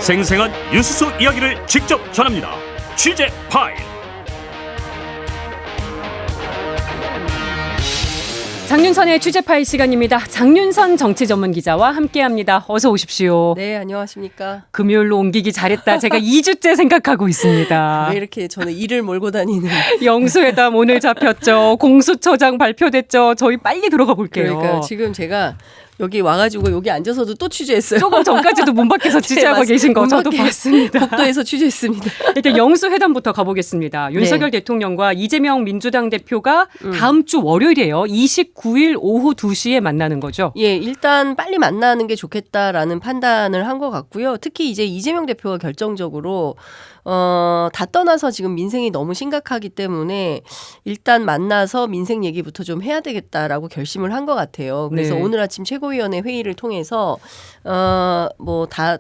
생생한 뉴스 속 이야기를 직접 전합니다. 취재 파일. 장윤선의 취재 파일 시간입니다. 장윤선 정치 전문 기자와 함께합니다. 어서 오십시오. 네, 안녕하십니까. 금요일로 옮기기 잘했다. 제가 2주째 생각하고 있습니다. 왜 이렇게 저는 일을 몰고 다니는. 영수회담 오늘 잡혔죠. 공수처장 발표됐죠. 저희 빨리 들어가 볼게요. 그러니까 지금 제가 여기 와가지고 여기 앉아서도 또 취재했어요. 조금 전까지도 문 밖에서 취재하고 계신 거 저도 봤습니다. 복도에서 취재했습니다. 일단 영수회담부터 가보겠습니다. 윤석열 대통령과 이재명 민주당 대표가 다음 주 월요일이에요. 29일 오후 2시에 만나는 거죠. 예, 일단 빨리 만나는 게 좋겠다라는 판단을 한 것 같고요. 특히 이제 이재명 대표가 결정적으로 다 떠나서 지금 민생이 너무 심각하기 때문에 일단 만나서 민생 얘기부터 좀 해야 되겠다라고 결심을 한 것 같아요. 그래서 네. 오늘 아침 최고위원회 회의를 통해서 뭐 다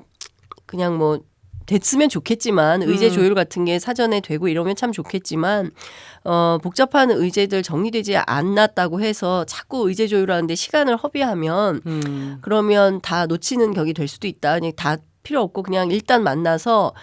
그냥 뭐 됐으면 좋겠지만 의제 조율 같은 게 사전에 되고 이러면 참 좋겠지만 복잡한 의제들 정리되지 않았다고 해서 자꾸 의제 조율하는데 시간을 허비하면 그러면 다 놓치는 격이 될 수도 있다. 그냥 다 필요 없고 그냥 일단 만나서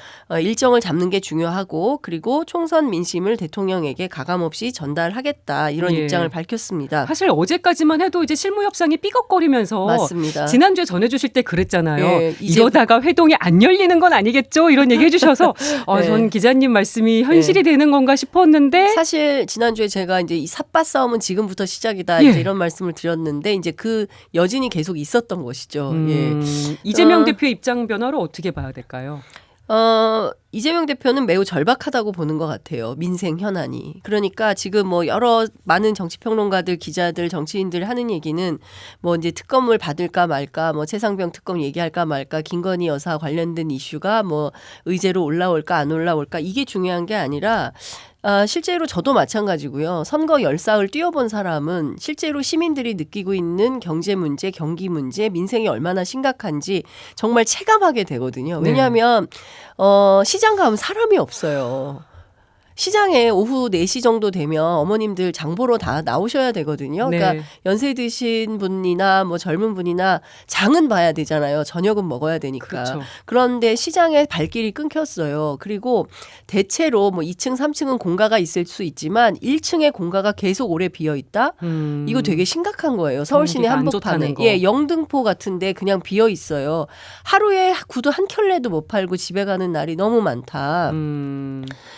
일정을 잡는 게 중요하고 그리고 총선 민심을 대통령에게 가감없이 전달하겠다 이런 입장을 밝혔습니다. 사실 어제까지만 해도 이제 실무 협상이 삐걱거리면서 맞습니다. 지난주에 전해주실 때 그랬잖아요. 예, 이러다가 회동이 안 열리는 건 아니겠죠? 이런 얘기 해주셔서 전 기자님 말씀이 현실이 되는 건가 싶었는데 사실 지난주에 제가 이제 이 삿바 싸움은 지금부터 시작이다 이제 이런 말씀을 드렸는데 이제 그 여진이 계속 있었던 것이죠. 이재명 대표의 입장 변화로 어떻게 봐야 될까요? 이재명 대표는 매우 절박하다고 보는 것 같아요. 민생 현안이. 그러니까 지금 뭐 여러 많은 정치평론가들, 기자들, 정치인들 하는 얘기는 뭐 이제 특검을 받을까 말까, 뭐 최상병 특검 얘기할까 말까, 김건희 여사 관련된 이슈가 뭐 의제로 올라올까 안 올라올까 이게 중요한 게 아니라 실제로 저도 마찬가지고요. 선거 열사를 뛰어본 사람은 실제로 시민들이 느끼고 있는 경제 문제, 경기 문제, 민생이 얼마나 심각한지 정말 체감하게 되거든요. 왜냐하면 시장 가면 사람이 없어요. 시장에 오후 4시 정도 되면 어머님들 장 보러 다 나오셔야 되거든요. 그러니까 연세 드신 분이나 뭐 젊은 분이나 장은 봐야 되잖아요. 저녁은 먹어야 되니까. 그렇죠. 그런데 시장에 발길이 끊겼어요. 그리고 대체로 뭐 2층, 3층은 공가가 있을 수 있지만 1층에 공가가 계속 오래 비어 있다? 이거 되게 심각한 거예요. 서울 시내 한복판에. 영등포 같은데 그냥 비어 있어요. 하루에 구두 한 켤레도 못 팔고 집에 가는 날이 너무 많다.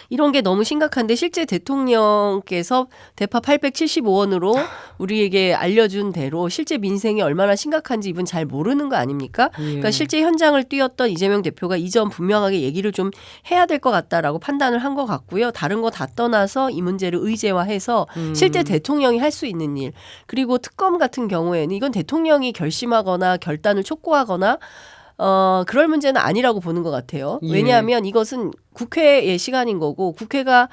이런 게 너무 심각한데 실제 대통령께서 대파 875원으로 우리에게 알려준 대로 실제 민생이 얼마나 심각한지 이분 잘 모르는 거 아닙니까? 그러니까 실제 현장을 뛰었던 이재명 대표가 이 점 분명하게 얘기를 좀 해야 될 것 같다라고 판단을 한 것 같고요. 다른 거 다 떠나서 이 문제를 의제화해서 실제 대통령이 할 수 있는 일 그리고 특검 같은 경우에는 이건 대통령이 결심하거나 결단을 촉구하거나 그럴 문제는 아니라고 보는 것 같아요. 왜냐하면 이것은 국회의 시간인 거고 국회가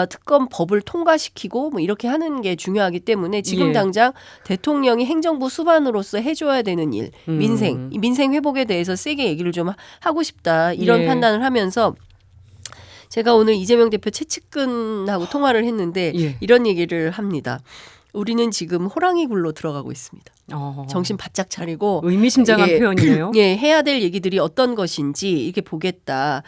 특검 법을 통과시키고 뭐 이렇게 하는 게 중요하기 때문에 지금 당장 대통령이 행정부 수반으로서 해줘야 되는 일, 민생 회복에 대해서 세게 얘기를 좀 하고 싶다 이런 판단을 하면서 제가 오늘 이재명 대표 최측근하고 통화를 했는데 이런 얘기를 합니다. 우리는 지금 호랑이 굴로 들어가고 있습니다. 정신 바짝 차리고 의미심장한 표현이네요. 해야 될 얘기들이 어떤 것인지 이렇게 보겠다.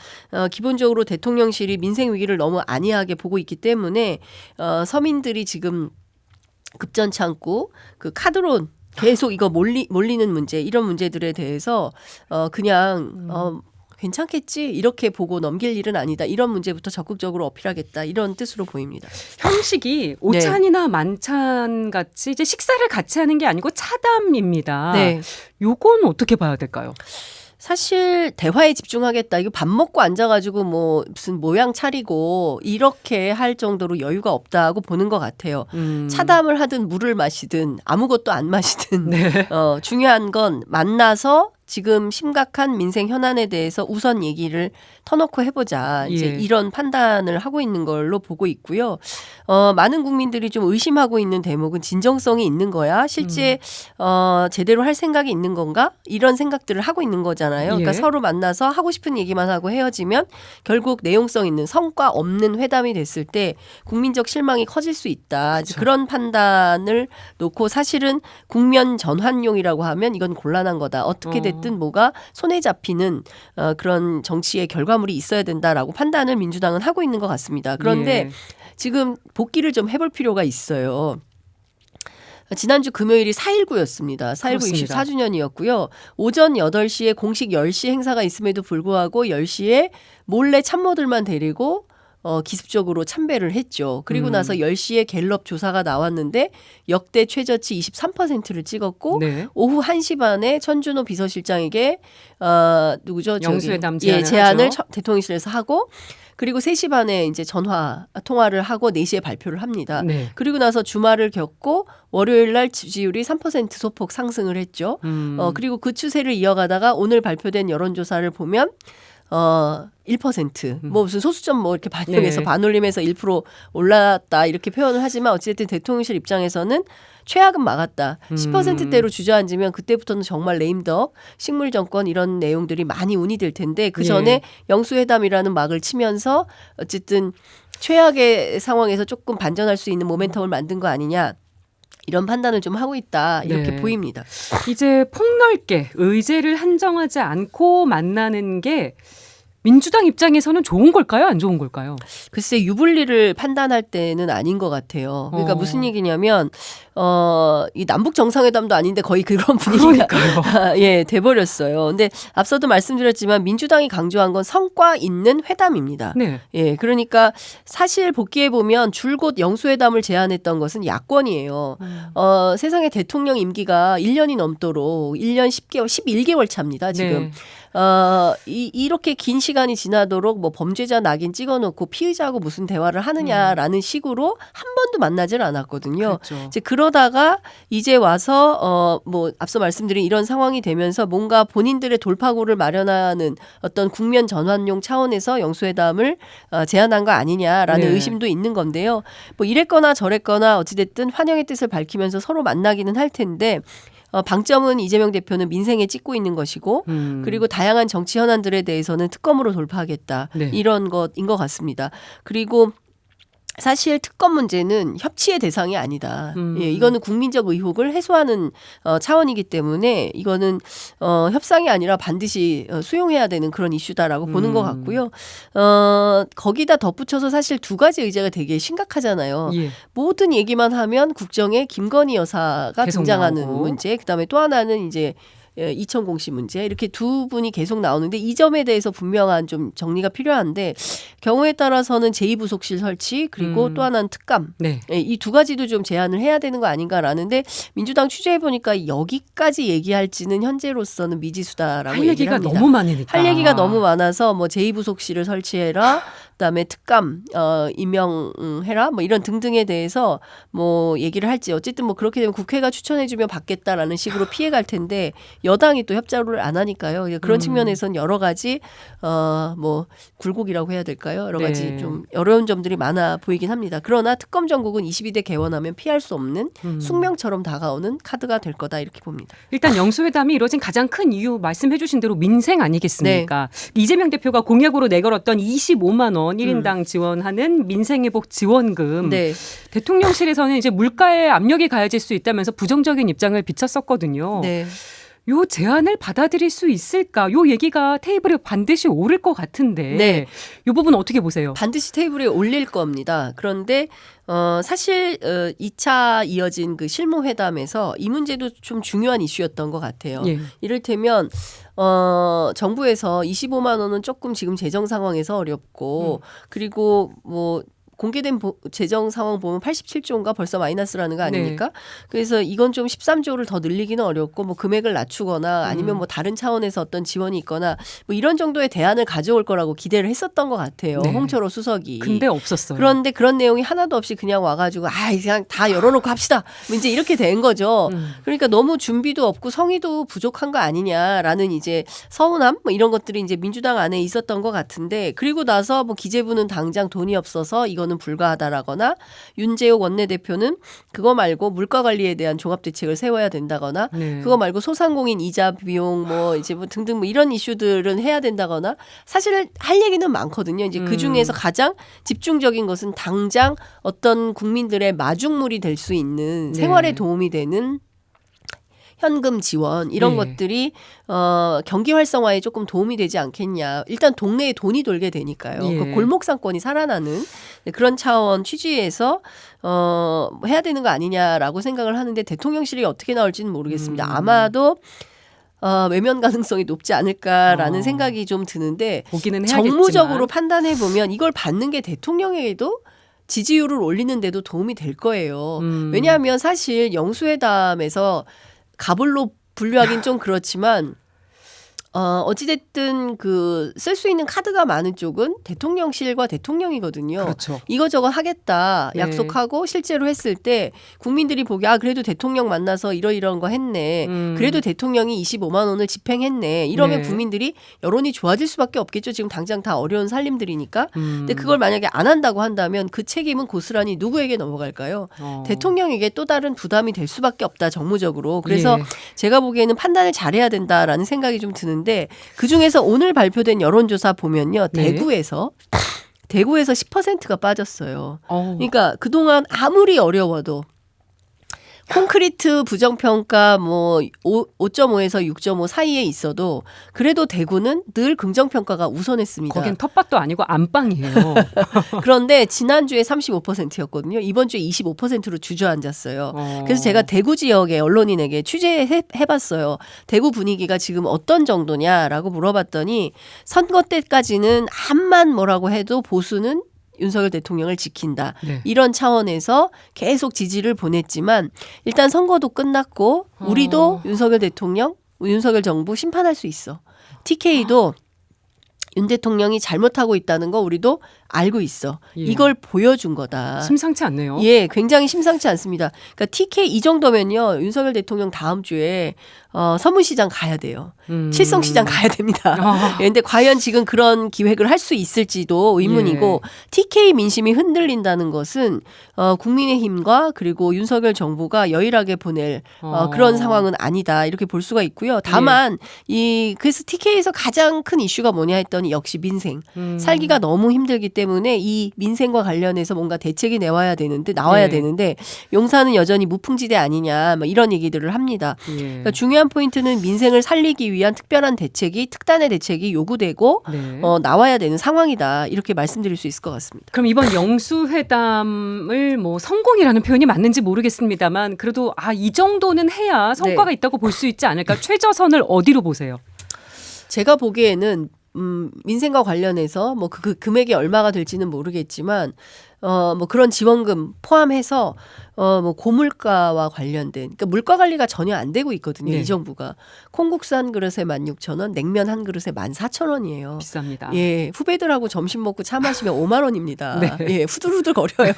기본적으로 대통령실이 민생 위기를 너무 안이하게 보고 있기 때문에 서민들이 지금 급전 참고 그 카드론 계속 이거 몰리는 문제 이런 문제들에 대해서 그냥 괜찮겠지 이렇게 보고 넘길 일은 아니다. 이런 문제부터 적극적으로 어필하겠다. 이런 뜻으로 보입니다. 형식이 오찬이나 만찬 같이 이제 식사를 같이 하는 게 아니고 차담입니다. 요건 어떻게 봐야 될까요? 사실 대화에 집중하겠다. 이거 밥 먹고 앉아가지고 뭐 무슨 모양 차리고 이렇게 할 정도로 여유가 없다고 보는 것 같아요. 차담을 하든 물을 마시든 아무것도 안 마시든 중요한 건 만나서 지금 심각한 민생 현안에 대해서 우선 얘기를 터놓고 해보자. 이제 이런 판단을 하고 있는 걸로 보고 있고요. 많은 국민들이 좀 의심하고 있는 대목은 진정성이 있는 거야? 실제 제대로 할 생각이 있는 건가? 이런 생각들을 하고 있는 거잖아요. 그러니까 서로 만나서 하고 싶은 얘기만 하고 헤어지면 결국 내용성 있는 성과 없는 회담이 됐을 때 국민적 실망이 커질 수 있다. 그런 판단을 놓고 사실은 국면 전환용이라고 하면 이건 곤란한 거다. 어떻게 됐든 어찌됐든 뭐가 손에 잡히는 그런 정치의 결과물이 있어야 된다라고 판단을 민주당은 하고 있는 것 같습니다. 그런데 예. 지금 복귀를 좀 해볼 필요가 있어요. 지난주 금요일이 4.19였습니다. 4.19 그렇습니다. 64주년이었고요. 오전 8시에 공식 10시 행사가 있음에도 불구하고 10시에 몰래 참모들만 데리고 기습적으로 참배를 했죠. 그리고 나서 10시에 갤럽 조사가 나왔는데 역대 최저치 23%를 찍었고 네. 오후 1시 반에 천준호 비서실장에게 누구죠? 영수회담 제안을 하죠. 대통령실에서 하고 그리고 3시 반에 이제 전화 통화를 하고 4시에 발표를 합니다. 네. 그리고 나서 주말을 겪고 월요일 날 지지율이 3% 소폭 상승을 했죠. 그리고 그 추세를 이어가다가 오늘 발표된 여론조사를 보면 1%. 뭐 무슨 소수점 뭐 이렇게 반영해서 네. 반올림해서 1% 올랐다 이렇게 표현을 하지만 어찌됐든 대통령실 입장에서는 최악은 막았다. 10%대로 주저앉으면 그때부터는 정말 레임덕, 식물 정권 이런 내용들이 많이 운이 될 텐데 그 전에 예. 영수회담이라는 막을 치면서 어쨌든 최악의 상황에서 조금 반전할 수 있는 모멘텀을 만든 거 아니냐. 이런 판단을 좀 하고 있다 이렇게 네. 보입니다. 이제 폭넓게 의제를 한정하지 않고 만나는 게 민주당 입장에서는 좋은 걸까요? 안 좋은 걸까요? 글쎄 유불리를 판단할 때는 아닌 것 같아요. 그러니까 무슨 얘기냐면 이 남북 정상회담도 아닌데 거의 그런 분위기가 돼버렸어요. 근데 앞서도 말씀드렸지만 민주당이 강조한 건 성과 있는 회담입니다. 네. 예, 그러니까 사실 복귀해 보면 줄곧 영수회담을 제안했던 것은 야권이에요. 세상에 대통령 임기가 1년이 넘도록 1년 10개월, 11개월 차입니다. 지금. 네. 이렇게 긴 시간이 지나도록 뭐 범죄자 낙인 찍어놓고 피의자하고 무슨 대화를 하느냐라는 식으로 한 번도 만나질 않았거든요. 그렇죠. 이제 그러다가 이제 와서 뭐 앞서 말씀드린 이런 상황이 되면서 뭔가 본인들의 돌파구를 마련하는 어떤 국면 전환용 차원에서 영수회담을 제안한 거 아니냐라는 네. 의심도 있는 건데요. 뭐 이랬거나 저랬거나 어찌됐든 환영의 뜻을 밝히면서 서로 만나기는 할 텐데 방점은 이재명 대표는 민생에 찍고 있는 것이고 그리고 다양한 정치 현안들에 대해서는 특검으로 돌파하겠다. 네. 이런 것인 것 같습니다. 그리고 사실 특검 문제는 협치의 대상이 아니다. 예, 이거는 국민적 의혹을 해소하는 차원이기 때문에 이거는 협상이 아니라 반드시 수용해야 되는 그런 이슈다라고 보는 것 같고요. 거기다 덧붙여서 사실 두 가지 의제가 되게 심각하잖아요. 예. 모든 얘기만 하면 국정에 김건희 여사가 계속 등장하는 나오고. 문제, 그다음에 또 하나는 이제 이천공 씨 문제 이렇게 두 분이 계속 나오는데 이 점에 대해서 분명한 좀 정리가 필요한데 경우에 따라서는 제2부속실 설치 그리고 또 하나는 특감 네. 이 두 가지도 좀 제안을 해야 되는 거 아닌가라는데 민주당 취재해 보니까 여기까지 얘기할지는 현재로서는 미지수다라고 할 얘기를 얘기가 합니다. 너무 많으니까. 할 얘기가 너무 많아서 뭐 제2부속실을 설치해라. 그다음에 특감 임명해라 뭐 이런 등등에 대해서 뭐 얘기를 할지 어쨌든 뭐 그렇게 되면 국회가 추천해주면 받겠다라는 식으로 피해갈 텐데 여당이 또 협조를 안 하니까요. 그런 측면에서는 여러 가지 뭐 굴곡이라고 해야 될까요? 여러 가지 네. 좀 어려운 점들이 많아 보이긴 합니다. 그러나 특검 정국은 22대 개원하면 피할 수 없는 숙명처럼 다가오는 카드가 될 거다 이렇게 봅니다. 일단 영수회담이 이뤄진 가장 큰 이유 말씀해 주신 대로 민생 아니겠습니까? 이재명 대표가 공약으로 내걸었던 25만 원 1인당 지원하는 민생회복 지원금. 네. 대통령실에서는 이제 물가에 압력이 가해질 수 있다면서 부정적인 입장을 비쳤었거든요. 네. 요 제안을 받아들일 수 있을까? 요 얘기가 테이블에 반드시 오를 것 같은데. 네. 요 부분 어떻게 보세요? 반드시 테이블에 올릴 겁니다. 그런데 사실 2차 이어진 그 실무회담에서 이 문제도 좀 중요한 이슈였던 것 같아요. 예. 이를테면 정부에서 25만 원은 조금 지금 재정 상황에서 어렵고 그리고 뭐 공개된 재정 상황 보면 87조인가 벌써 마이너스라는 거 아닙니까? 그래서 이건 좀 13조를 더 늘리기는 어렵고 뭐 금액을 낮추거나 아니면 뭐 다른 차원에서 어떤 지원이 있거나 뭐 이런 정도의 대안을 가져올 거라고 기대를 했었던 것 같아요. 네. 홍철호 수석이. 근데 없었어요. 그런데 그런 내용이 하나도 없이 그냥 와가지고 그냥 다 열어놓고 합시다. 뭐 이제 이렇게 된 거죠. 그러니까 너무 준비도 없고 성의도 부족한 거 아니냐라는 이제 서운함 뭐 이런 것들이 이제 민주당 안에 있었던 것 같은데 그리고 나서 뭐 기재부는 당장 돈이 없어서 이거는 불가하다라거나 윤재욱 원내대표는 그거 말고 물가 관리에 대한 종합 대책을 세워야 된다거나 그거 말고 소상공인 이자 비용 뭐 이제 뭐 등등 뭐 이런 이슈들은 해야 된다거나 사실 할 얘기는 많거든요. 이제 그 중에서 가장 집중적인 것은 당장 어떤 국민들의 마중물이 될 수 있는 생활에 도움이 되는 현금 지원 이런 예. 것들이 경기 활성화에 조금 도움이 되지 않겠냐. 일단 동네에 돈이 돌게 되니까요. 예. 그 골목 상권이 살아나는 그런 차원 취지에서 해야 되는 거 아니냐라고 생각을 하는데 대통령실이 어떻게 나올지는 모르겠습니다. 아마도 외면 가능성이 높지 않을까라는 생각이 좀 드는데 보기는 해야겠지만. 정무적으로 판단해 보면 이걸 받는 게 대통령에게도 지지율을 올리는 데도 도움이 될 거예요. 왜냐하면 사실 영수회담에서 가불로 분류하긴 좀 그렇지만 어찌됐든 쓸 수 있는 카드가 많은 쪽은 대통령실과 대통령이거든요. 그렇죠. 이거저거 하겠다 네. 약속하고 실제로 했을 때 국민들이 보기 그래도 대통령 만나서 이런 거 했네. 그래도 대통령이 25만 원을 집행했네. 이러면 네. 국민들이 여론이 좋아질 수밖에 없겠죠. 지금 당장 다 어려운 살림들이니까. 근데 그걸 만약에 안 한다고 한다면 그 책임은 고스란히 누구에게 넘어갈까요? 대통령에게 또 다른 부담이 될 수밖에 없다. 정무적으로. 그래서 예. 제가 보기에는 판단을 잘해야 된다라는 생각이 좀 드는데 그중에서 오늘 발표된 여론조사 보면요. 네. 대구에서 10%가 빠졌어요. 그러니까 그동안 아무리 어려워도 콘크리트 부정평가 5.5에서 6.5 사이에 있어도 그래도 대구는 늘 긍정평가가 우선했습니다. 거긴 텃밭도 아니고 안방이에요. 그런데 지난주에 35%였거든요. 이번 주에 25%로 주저앉았어요. 그래서 제가 대구 지역의 언론인에게 취재해봤어요. 대구 분위기가 지금 어떤 정도냐라고 물어봤더니 선거 때까지는 암만 뭐라고 해도 보수는 윤석열 대통령을 지킨다. 네. 이런 차원에서 계속 지지를 보냈지만 일단 선거도 끝났고 우리도 윤석열 대통령, 윤석열 정부 심판할 수 있어. TK도 윤 대통령이 잘못하고 있다는 거 우리도 알고 있어. 예. 이걸 보여준 거다. 심상치 않네요. 예, 굉장히 심상치 않습니다. 그러니까 TK 이 정도면요. 윤석열 대통령 다음 주에 서문시장 가야 돼요. 칠성시장 가야 됩니다. 그런데 과연 지금 그런 기획을 할 수 있을지도 의문이고 TK 민심이 흔들린다는 것은 국민의힘과 그리고 윤석열 정부가 여일하게 보낼 그런 상황은 아니다. 이렇게 볼 수가 있고요. 다만 그래서 TK에서 가장 큰 이슈가 뭐냐 했더니 역시 민생. 살기가 너무 힘들기 때문에 이 민생과 관련해서 뭔가 대책이 나와야 되는데 용산은 여전히 무풍지대 아니냐 이런 얘기들을 합니다. 그러니까 중요한 포인트는 민생을 살리기 위한 특별한 대책이 특단의 대책이 요구되고 나와야 되는 상황이다. 이렇게 말씀드릴 수 있을 것 같습니다. 그럼 이번 영수회담을 성공이라는 표현이 맞는지 모르겠습니다만 그래도 이 정도는 해야 성과가 있다고 볼 수 있지 않을까? 최저선을 어디로 보세요? 제가 보기에는 민생과 관련해서 그 금액이 얼마가 될지는 모르겠지만 그런 지원금 포함해서 고물가와 관련된 그러니까 물가 관리가 전혀 안 되고 있거든요. 네. 이 정부가 콩국수 한 그릇에 16,000원, 냉면 한 그릇에 14,000원이에요. 비쌉니다. 예, 후배들하고 점심 먹고 차 마시면 5만 원입니다. 네. 예, 후들후들 거려요.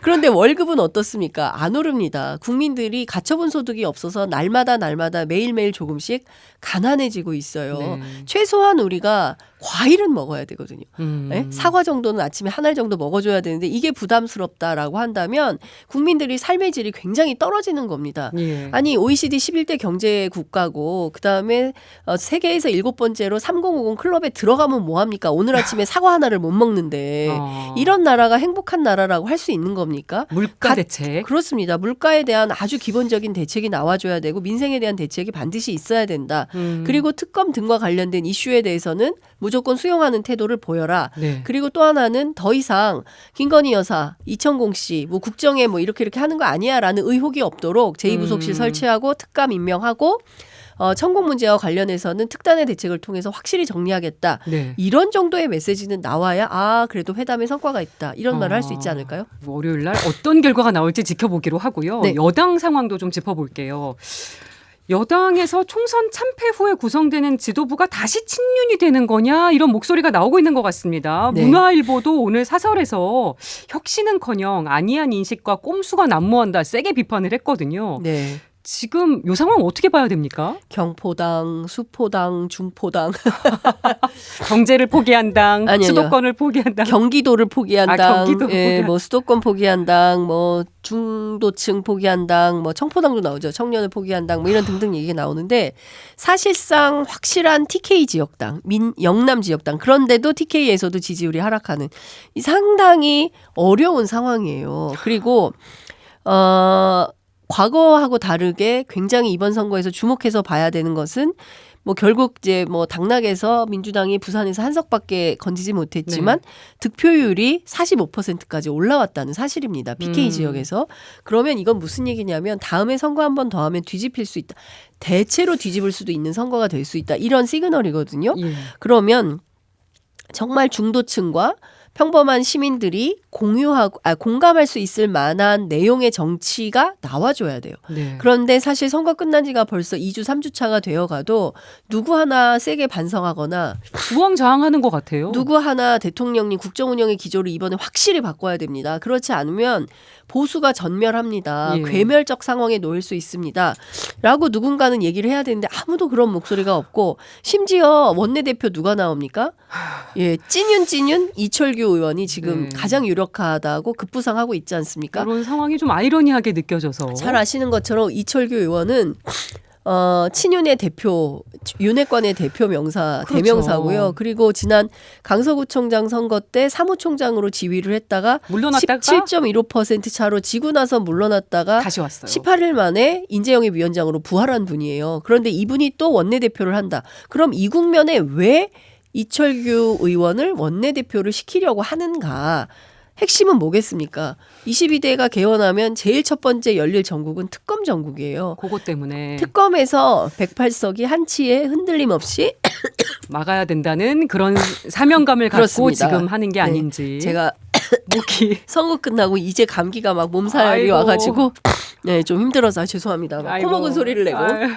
그런데 월급은 어떻습니까? 안 오릅니다. 국민들이 가처분 소득이 없어서 날마다 매일매일 조금씩 가난해지고 있어요. 네. 최소한 우리가 과일은 먹어야 되거든요. 네? 사과 정도는 아침에 한 알 정도 먹어줘야 되는데 이게 부담스럽다라고 한다면 국민들이 삶의 질이 굉장히 떨어지는 겁니다. 예. 아니 OECD 11대 경제 국가고 그다음에 세계에서 7번째로 3050 클럽에 들어가면 뭐합니까? 오늘 아침에 사과 하나를 못 먹는데 이런 나라가 행복한 나라라고 할 수 있는 겁니까? 물가 대책. 그렇습니다. 물가에 대한 아주 기본적인 대책이 나와줘야 되고 민생에 대한 대책이 반드시 있어야 된다. 그리고 특검 등과 관련된 이슈에 대해서는 무조건 수용하는 태도를 보여라. 네. 그리고 또 하나는 더 이상 김건희 여사, 이청공 씨, 국정에 이렇게 하는 거 아니야라는 의혹이 없도록 제2부속실 설치하고 특감 임명하고 천공 문제와 관련해서는 특단의 대책을 통해서 확실히 정리하겠다. 네. 이런 정도의 메시지는 나와야 그래도 회담에 성과가 있다. 이런 말을 할 수 있지 않을까요? 월요일 날 어떤 결과가 나올지 지켜보기로 하고요. 네. 여당 상황도 좀 짚어볼게요. 여당에서 총선 참패 후에 구성되는 지도부가 다시 친윤이 되는 거냐 이런 목소리가 나오고 있는 것 같습니다. 네. 문화일보도 오늘 사설에서 혁신은커녕 아니한 인식과 꼼수가 난무한다 세게 비판을 했거든요. 네. 지금 이 상황 어떻게 봐야 됩니까? 경포당, 수포당, 중포당, 경제를 포기한 당, 아니요. 수도권을 포기한 당. 경기도를 포기한 당, 경기도 포기한 수도권 포기한 당, 중도층 포기한 당, 청포당도 나오죠. 청년을 포기한 당, 이런 등등 얘기가 나오는데 사실상 확실한 TK 지역당, 영남 지역당 그런데도 TK에서도 지지율이 하락하는 이 상당히 어려운 상황이에요. 그리고 과거하고 다르게 굉장히 이번 선거에서 주목해서 봐야 되는 것은 뭐 결국 이제 뭐 당락에서 민주당이 부산에서 한 석밖에 건지지 못했지만 득표율이 45%까지 올라왔다는 사실입니다. PK 지역에서. 그러면 이건 무슨 얘기냐면 다음에 선거 한 번 더 하면 뒤집힐 수 있다. 대체로 뒤집을 수도 있는 선거가 될 수 있다. 이런 시그널이거든요. 예. 그러면 정말 중도층과 평범한 시민들이 공감할 수 있을 만한 내용의 정치가 나와줘야 돼요. 네. 그런데 사실 선거 끝난 지가 벌써 2주, 3주 차가 되어가도 누구 하나 세게 반성하거나 우왕좌왕하는 것 같아요. 누구 하나 대통령님 국정운영의 기조를 이번에 확실히 바꿔야 됩니다. 그렇지 않으면 보수가 전멸합니다. 예. 괴멸적 상황에 놓일 수 있습니다. 라고 누군가는 얘기를 해야 되는데 아무도 그런 목소리가 없고 심지어 원내대표 누가 나옵니까? 예, 찐윤 이철규 의원이 지금 가장 유력하다고 급부상하고 있지 않습니까? 이런 상황이 좀 아이러니하게 느껴져서. 잘 아시는 것처럼 이철규 의원은 친윤의 대표, 윤핵관의 대표 명사, 그렇죠. 대명사고요. 그리고 지난 강서구청장 선거 때 사무총장으로 지휘를 했다가 물러났다가 17.15% 차로 지고 나서 물러났다가 다시 왔어요. 18일 만에 인재영입 위원장으로 부활한 분이에요. 그런데 이분이 또 원내대표를 한다. 그럼 이 국면에 왜 이철규 의원을 원내대표를 시키려고 하는가? 핵심은 뭐겠습니까? 22대가 개원하면 제일 첫 번째 열릴 전국은 특검 전국이에요. 그것 때문에 특검에서 108석이 한치의 흔들림 없이 막아야 된다는 그런 사명감을 갖고 그렇습니다. 지금 하는 게 네. 아닌지. 제가 목이 선거 끝나고 이제 감기가 막 몸살이 아이고. 와가지고 네, 좀 힘들어서 죄송합니다. 막 아이고. 코먹은 소리를 내고. 아유.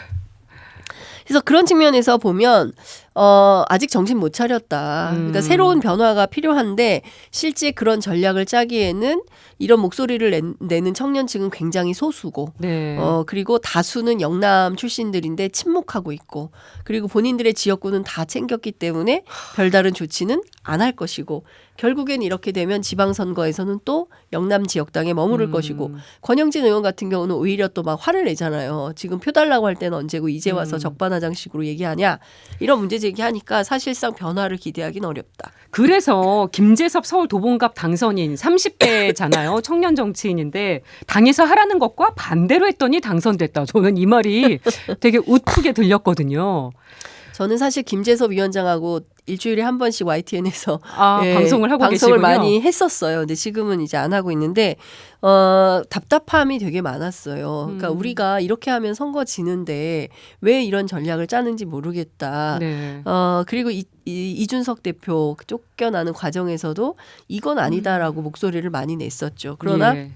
그래서 그런 측면에서 보면 아직 정신 못 차렸다. 그러니까 새로운 변화가 필요한데 실제 그런 전략을 짜기에는 이런 목소리를 내는 청년층은 굉장히 소수고 네. 그리고 다수는 영남 출신들인데 침묵하고 있고 그리고 본인들의 지역구는 다 챙겼기 때문에 별다른 조치는 안 할 것이고 결국엔 이렇게 되면 지방선거에서는 또 영남 지역당에 머무를 것이고 권영진 의원 같은 경우는 오히려 또 막 화를 내잖아요. 지금 표 달라고 할 때는 언제고 이제 와서 적반하장식으로 얘기하냐. 이런 문제 제기하니까 사실상 변화를 기대하기는 어렵다. 그래서 김재섭 서울 도봉갑 당선인 30대잖아요. 청년 정치인인데 당에서 하라는 것과 반대로 했더니 당선됐다. 저는 이 말이 되게 우프게 들렸거든요. 저는 사실 김재섭 위원장하고 일주일에 한 번씩 YTN에서 방송을 하고 방송을 계시군요. 많이 했었어요. 근데 지금은 이제 안 하고 있는데 답답함이 되게 많았어요. 그러니까 우리가 이렇게 하면 선거 지는데 왜 이런 전략을 짜는지 모르겠다. 네. 그리고 이준석 대표 쫓겨나는 과정에서도 이건 아니다라고 목소리를 많이 냈었죠. 그러나 예.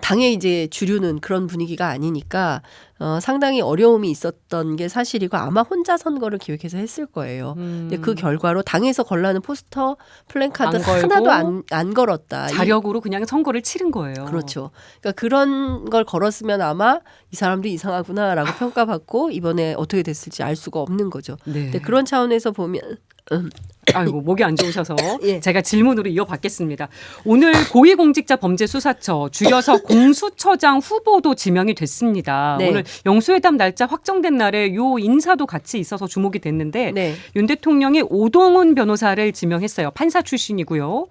당의 이제 주류는 그런 분위기가 아니니까 상당히 어려움이 있었던 게 사실이고 아마 혼자 선거를 기획해서 했을 거예요. 근데 그 결과로 당에서 걸라는 포스터, 플랜카드 안 걸고 하나도 안 걸었다. 자력으로 그냥 선거를 치른 거예요. 그렇죠. 그러니까 그런 걸 걸었으면 아마 이 사람들이 이상하구나라고 평가받고 이번에 어떻게 됐을지 알 수가 없는 거죠. 네. 근데 그런 차원에서 보면 아이고 목이 안 좋으셔서 예. 제가 질문으로 이어받겠습니다. 오늘 고위공직자범죄수사처 줄여서 공수처장 후보도 지명이 됐습니다. 네. 오늘 영수회담 날짜 확정된 날에 요 인사도 같이 있어서 주목이 됐는데 네. 윤 대통령이 오동훈 변호사를 지명했어요. 판사 출신이고요.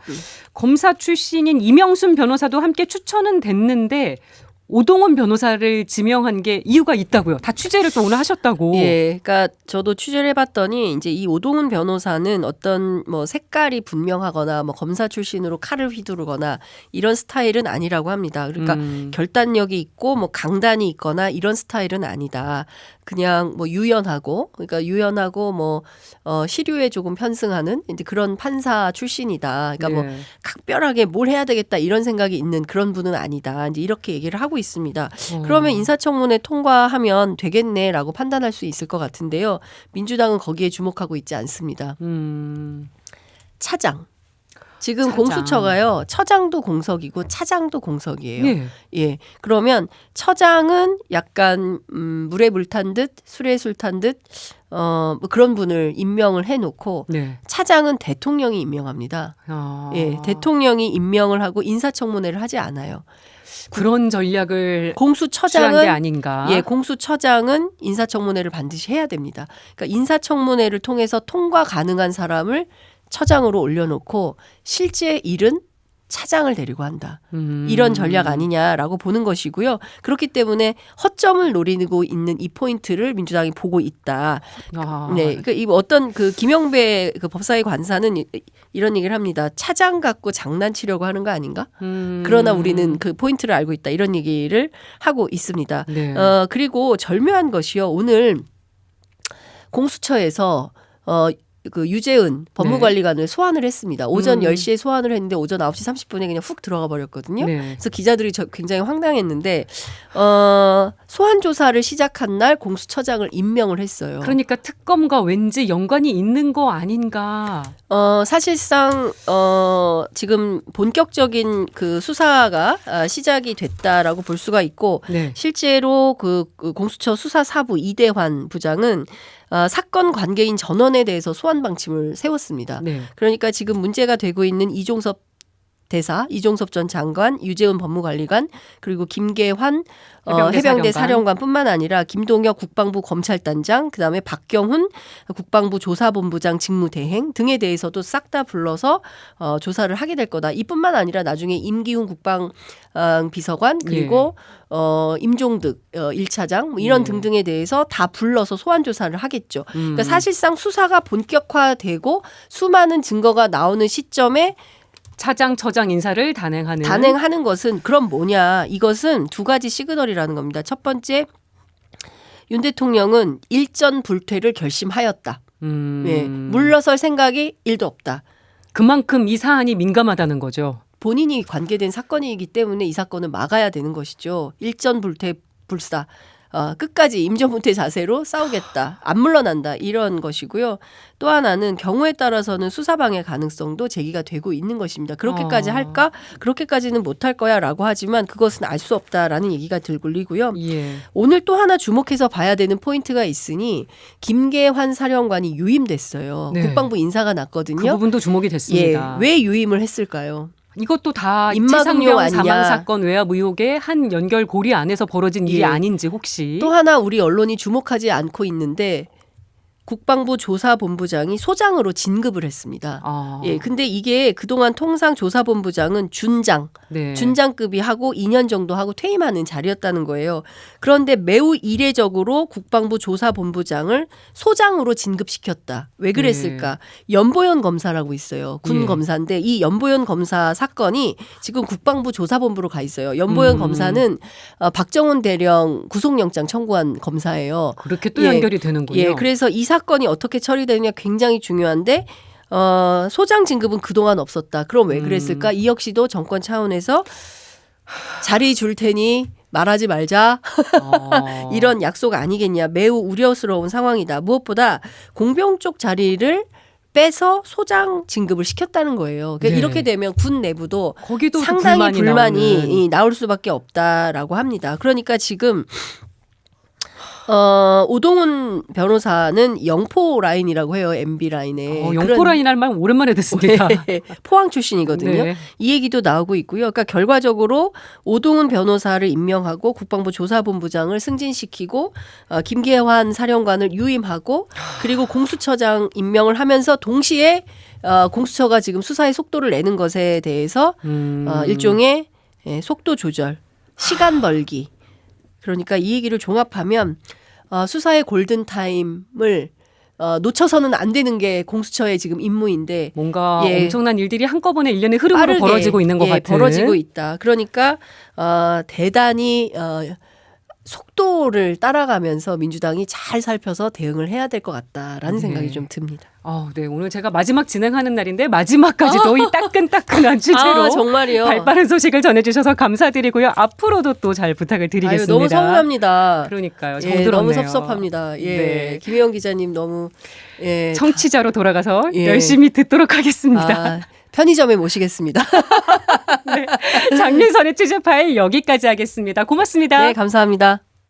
검사 출신인 이명순 변호사도 함께 추천은 됐는데 오동훈 변호사를 지명한 게 이유가 있다고요. 다 취재를 또 오늘 하셨다고. 예, 그러니까 저도 취재를 해봤더니 이제 이 오동훈 변호사는 어떤 뭐 색깔이 분명하거나 뭐 검사 출신으로 칼을 휘두르거나 이런 스타일은 아니라고 합니다. 그러니까 결단력이 있고 뭐 강단이 있거나 이런 스타일은 아니다. 그냥 뭐 유연하고 뭐 시류에 조금 편승하는 이제 그런 판사 출신이다. 그러니까 뭐 네. 각별하게 뭘 해야 되겠다 이런 생각이 있는 그런 분은 아니다. 이제 이렇게 얘기를 하고 있습니다. 그러면 인사청문회 통과하면 되겠네라고 판단할 수 있을 것 같은데요. 민주당은 거기에 주목하고 있지 않습니다. 차장. 지금 차장. 공수처가요. 처장도 공석이고 차장도 공석이에요. 네. 예. 그러면 처장은 약간 물에 물 탄 듯 술에 술 탄 듯 뭐 그런 분을 임명을 해놓고 네. 차장은 대통령이 임명합니다. 예, 대통령이 임명을 하고 인사청문회를 하지 않아요. 그런 전략을 취한 게 공수처장은 아닌가. 예, 공수처장은 인사청문회를 반드시 해야 됩니다. 그러니까 인사청문회를 통해서 통과 가능한 사람을 처장으로 올려놓고 실제 일은 차장을 데리고 한다. 이런 전략 아니냐라고 보는 것이고요. 그렇기 때문에 허점을 노리고 있는 이 포인트를 민주당이 보고 있다. 네, 그러니까 이 어떤 그 김영배 그 법사위 관사는 이런 얘기를 합니다. 차장 갖고 장난치려고 하는 거 아닌가? 그러나 우리는 그 포인트를 알고 있다. 이런 얘기를 하고 있습니다. 네. 그리고 절묘한 것이요. 오늘 공수처에서 그 유재은 법무관리관을 소환을 했습니다. 오전 10시에 소환을 했는데 오전 9시 30분에 그냥 훅 들어가 버렸거든요. 네. 그래서 기자들이 굉장히 황당했는데 소환 조사를 시작한 날 공수처장을 임명을 했어요. 그러니까 특검과 왠지 연관이 있는 거 아닌가. 사실상 지금 본격적인 그 수사가 시작이 됐다라고 볼 수가 있고 네. 실제로 그 공수처 수사사부 이대환 부장은 사건 관계인 전원에 대해서 소환 방침을 세웠습니다. 네. 그러니까 지금 문제가 되고 있는 이종섭 대사, 이종섭 전 장관, 유재훈 법무관리관, 그리고 김계환 해병대 사령관뿐만 아니라 김동혁 국방부 검찰단장, 그다음에 박경훈 국방부 조사본부장 직무대행 등에 대해서도 싹 다 불러서 조사를 하게 될 거다. 이뿐만 아니라 나중에 임기훈 국방비서관 그리고 임종득 1차장 뭐 이런 등등에 대해서 다 불러서 소환 조사를 하겠죠. 그러니까 사실상 수사가 본격화되고 수많은 증거가 나오는 시점에 차장, 처장 인사를 단행하는 것은 그럼 뭐냐. 이것은 두 가지 시그널이라는 겁니다. 첫 번째, 윤 대통령은 일전 불퇴를 결심하였다. 예, 물러설 생각이 1도 없다. 그만큼 이 사안이 민감하다는 거죠. 본인이 관계된 사건이기 때문에 이 사건을 막아야 되는 것이죠. 일전 불퇴 불사. 끝까지 임전무퇴 자세로 싸우겠다. 안 물러난다. 이런 것이고요. 또 하나는 경우에 따라서는 수사방해 가능성도 제기가 되고 있는 것입니다. 그렇게까지 할까? 그렇게까지는 못할 거야 라고 하지만 그것은 알 수 없다라는 얘기가 들리고요. 예. 오늘 또 하나 주목해서 봐야 되는 포인트가 있으니 김계환 사령관이 유임됐어요. 네. 국방부 인사가 났거든요. 그 부분도 주목이 됐습니다. 예, 왜 유임을 했을까요? 이것도 다 임마동용 최상병 아니냐. 사망 사건 외압 의혹의 한 연결고리 안에서 벌어진 일이 예. 아닌지 혹시. 또 하나 우리 언론이 주목하지 않고 있는데 국방부 조사본부장이 소장으로 진급을 했습니다. 예, 근데 이게 그동안 통상 조사본부장은 준장, 네. 준장급이 하고 2년 정도 하고 퇴임하는 자리였다는 거예요. 그런데 매우 이례적으로 국방부 조사본부장을 소장으로 진급시켰다. 왜 그랬을까? 연보현 검사라고 있어요. 군 예. 검사인데 이 연보현 검사 사건이 지금 국방부 조사본부로 가 있어요. 연보현 검사는 박정훈 대령 구속영장 청구한 검사예요. 그렇게 또 예. 연결이 되는군요. 예, 그래서 이 사건이 어떻게 처리되느냐 굉장히 중요한데 소장 진급은 그동안 없었다. 그럼 왜 그랬을까? 이 역시도 정권 차원에서 자리 줄 테니 말하지 말자. 이런 약속 아니겠냐. 매우 우려스러운 상황이다. 무엇보다 공병 쪽 자리를 빼서 소장 진급을 시켰다는 거예요. 그러니까 네. 이렇게 되면 군 내부도 거기도 상당히 불만이 나오는. 나올 수밖에 없다라고 합니다. 그러니까 지금 오동훈 변호사는 영포 라인이라고 해요. MB 라인에. 영포 라인 할 말 오랜만에 듣습니다. 포항 출신이거든요. 네. 이 얘기도 나오고 있고요. 그러니까 결과적으로 오동훈 변호사를 임명하고 국방부 조사본부장을 승진시키고 김계환 사령관을 유임하고 그리고 공수처장 임명을 하면서 동시에 공수처가 지금 수사의 속도를 내는 것에 대해서 일종의 속도 조절, 시간 벌기. 그러니까 이 얘기를 종합하면 수사의 골든타임을 놓쳐서는 안 되는 게 공수처의 지금 임무인데 뭔가 엄청난 일들이 한꺼번에 일련의 흐름으로 빠르게, 벌어지고 있는 것 같은. 벌어지고 있다. 그러니까 대단히 속도를 따라가면서 민주당이 잘 살펴서 대응을 해야 될 것 같다라는 생각이 좀 듭니다. 네, 오늘 제가 마지막 진행하는 날인데 마지막까지도 이 따끈따끈한 주제로 정말이요. 발빠른 소식을 전해주셔서 감사드리고요. 앞으로도 또 잘 부탁을 드리겠습니다. 너무 서운합니다. 그러니까요. 너무 섭섭합니다. 네. 김혜영 기자님 너무 청취자로 돌아가서 열심히 듣도록 하겠습니다. 편의점에 모시겠습니다. 네, 장윤선의 취재 파일 여기까지 하겠습니다. 고맙습니다. 네, 감사합니다.